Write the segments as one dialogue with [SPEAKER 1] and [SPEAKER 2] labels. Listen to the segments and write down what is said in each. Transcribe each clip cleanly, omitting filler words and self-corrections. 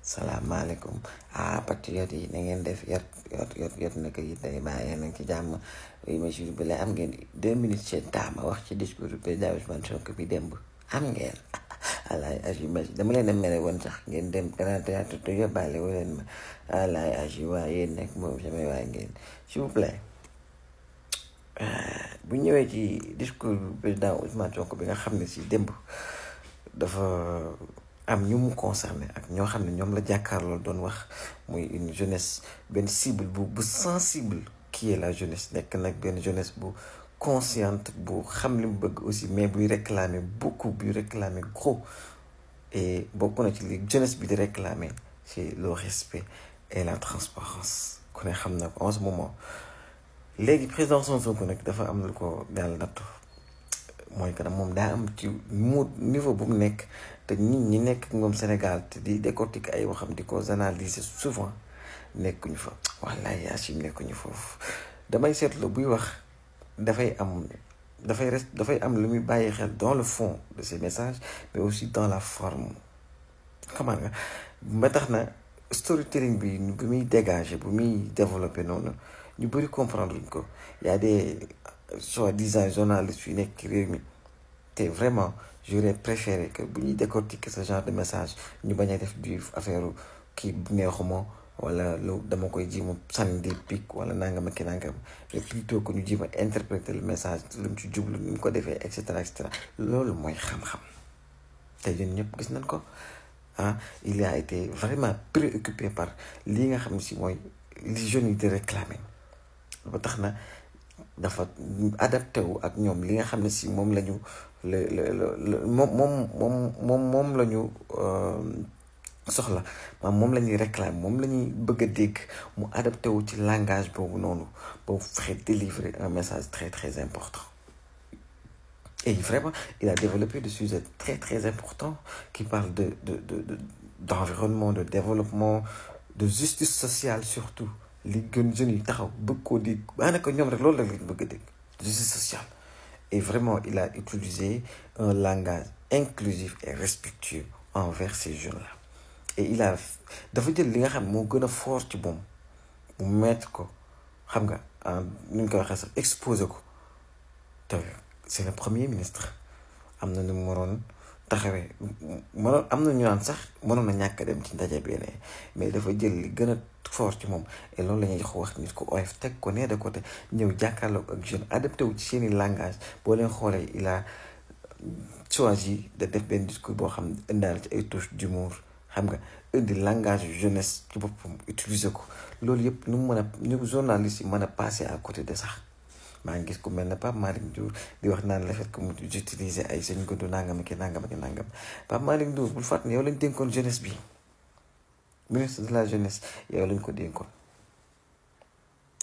[SPEAKER 1] salaamaaleykum patriote yi na ngeen def yot naka yi day bàyyi nañ ci jàmm ma jour bi la am ngeen 2 minutes seen taama wax ci discours du président Ousmane Sonko bi démb am ngeen alaay agi dama leen a mere woon sax ngeen dem Grand Théâtre te yóbbaale wu leen ma alaay agi waa yéen nag moom samay waay ngeen s'il vous plaît bu ñëwee ci discours du président Ousmane Sonko bi nga xam ne si démb dafa am ñu mu concerné ak ñoo xam ne ñoom la jàkkaarloo doon wax muy une jeunesse benn cible bu sensible qui est la jeunesse nekk nag benn jeunesse bu consciente bu xam li mu bëgg aussi mais buy réclamer beaucoup buy réclamer gros et bokk na ci li jeunesse bi di réclamer c'est le respect et la transparence ku ne xam na ko en ce moment léegi président Sonko nag dafa am lu ko daal nattu mooy que moom daa am ci niveau bu mu nekk te ñi nekk moom Sénégal te di décortiquer ay waxam di ko analyser souvent nekkuñu fa wallaay Yacine nekkuñu foofu damay seetlu buy wax dafay am lu muy bàyyi xel dans le fond de ses messages mais aussi dans la forme comment nga ba tax na storytelling bi muy dégager bu muy développer noonu ñu bëri comprendre luñ ko y a des soi-disant journalistes yu nekk réew mi te vraiment j'aurais préféré que bu ñuy décortiquer ce genre de message ñu bañ a def du affaire kii neexuma wala lu dama koy ji ma sànni di pic wala nangam ak nangam mais plutôt que ñu ji ma interpréter le message lu mu ci jublu ni mu ko defee et cetera loolu mooy xam-xam te ñun ñëpp gis nañ ko il a été vraiment préoccupé par lii nga xam ne si mooy li jeunes yi di réclamer ba tax na dafa adapté wu ak ñoom li nga xam ne si moom la ñu moom la ñu soxla moom la ñuy réclamer moom la ñuy bëgg a dégg mu adapté wu ci langage boobu noonu boobu fexe délivrer un message très très important et vraiment il a développé des sujets très très importants qui parlent d'environnement, de développement, de justice sociale surtout li gën jeunes yi taxaw bëgg koo dégg daanaka ñoom rek loolu la lañ bëgg a dégg justice sociale et vraiment il a utilisé un langage inclusif et respectueux envers ces jeunes-là et dafa jël li nga xam moo gën a fort ci moom mu mettre ko xam nga ni ñu koy waxee sax exposé ko te c'est le premier ministre am na nu mu waroon taxawee am na ñu naan sax mënoon a ñàkk dem ci ndaje bi mais dafa jël li gën a fort ci moom et loolu la ñuy wax nit ko oyof teg ko nee de côté ñëw jàkkaarloo ak jeune adapté wu ci seeni langage boo leen xoolee il a choisi de def benn discours boo xam ne indaale ci ay touches d'humour xam nga indi langage jeunesse ci boppam utiliser ko loolu yëpp ñu journaliste yi mën a passer à côté de sax maa ngi gis ku mel ne Pape Malick Ndour di wax naan le fait que mu utiliser ay sëñ Goudou nangam ak nangam Pape Malick Ndour bul fàttali yow lañ dénkoon jeunesse bi ministre de la jeunesse yow lañ ko dénkoon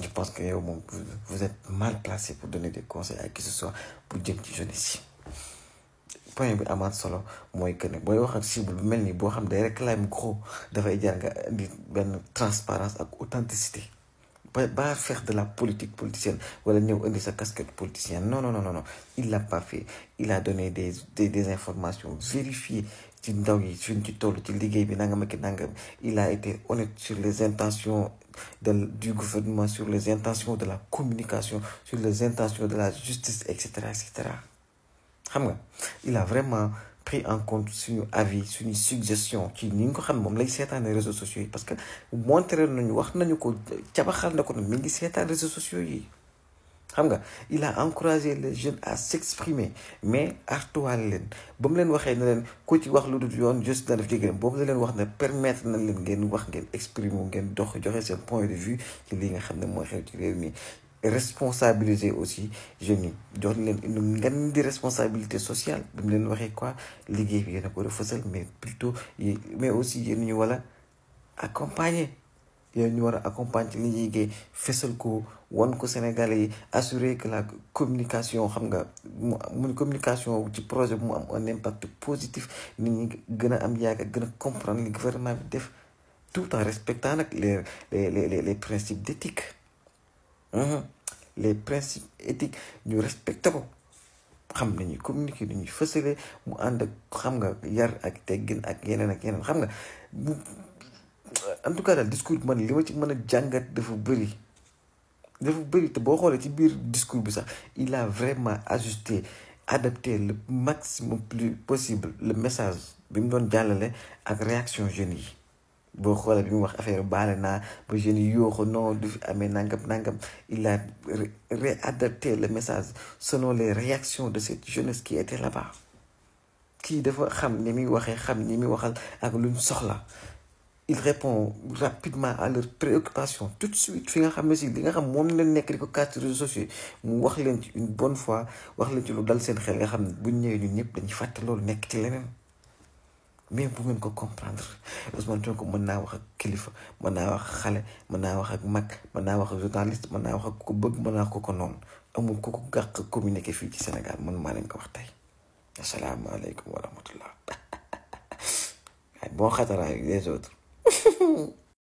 [SPEAKER 1] je pense que yow moom vous êtes mal placé pour donner des conseils à qui que ce soit pour jëm ci jeunesse yi point bi amaat solo mooy que ne booy wax ak cible bu mel nii boo xam day réclame gros dafay jar nga indi benn transparence ak authenticité pas faire de la politique politicienne wala ñëw indi sa casquette politicienne non il l'a pas fait il a donné des informations vérifiées ci ndaw yi suñ ci toll ci liggéey bi nangam ak nangam il a été honnête sur les intentions du gouvernement sur les intentions de la communication sur les intentions de la justice et cetera xam nga il a vraiment pris en compte suñu avis suñu suggestion ci ni nga ko xam moom lay seetaan réseaux sociaux yi parce que montré nañu wax nañu ko cabaxal na ko nag mi ngi seetaan réseaux sociaux yi xam nga il a encouragé les jeunes à s'exprimer mais artuwaale leen ba mu leen waxee ne leen ku ci wax lu dul yoon juste na def jégéen boobu la leen wax ne permettre na leen ngeen wax ngeen exprimer ngeen joxe seen point de vue ci lii nga xam ne mooy xew ci réew mi responsabiliser aussi jeunes yi jox leen une ngeen di responsabilité sociale bi mu leen waxee quoi liggéey bi yéen a ko war a fësal mais aussi yéen ñu war a accompagner yéen ñu war a accompagner ci liggéey fësal ko wan ko Sénégalais yi assurer que la communication xam nga mu communication ci projet bu mu am un impact positif nit ñi gën a am yaakaar gën a comprendre li gouvernement bi def tout en respectant nag les principes d'éthique les principes éthiques ñu respecté ko xam nañuy communiquer nañuy fësale mu ànd ak xam nga yar ak teggin ak yeneen xam nga en tout cas daal discours bi man li ma ci mën a jàngat dafa bëri te boo xoolee ci biir discours bi sax il a vraiment ajusté adapté le maximum plus possible le message bi mu doon jàllale ak réaction jeunes yi boo xoolee bi mu wax affaire baale naa ba jeunes yi yooxu non du fi amee nangam il a réadapté le message selon les réactions de cette jeunesse qui était là-bas kii dafa xam ni muy waxee xam ni muy waxal ak luñ soxla il répond rapidement à leurs préoccupations tout de suite fi nga xam ne si li nga xam moom la nekk di ko kaas ci réseaux sociaux mu wax leen ci une bonne fois wax leen ci lu dal seen xel nga xam ne buñ ñëwee ñun ñëpp dañuy fàtte loolu nekk ci leneen mais bu ngeen ko comprendre Ousmane Sonko mën naa wax ak kilifa mën naa wax xale mën naa wax ak mag mën naa wax ak journaliste mën naa wax ak ku ko bëgg mën naa wax ko noonu amul ku ko gàq communiqué fii ci Sénégal man maa leen ko wax tey asalaamaaleykum wa rahmatullah bon xataraayu les autres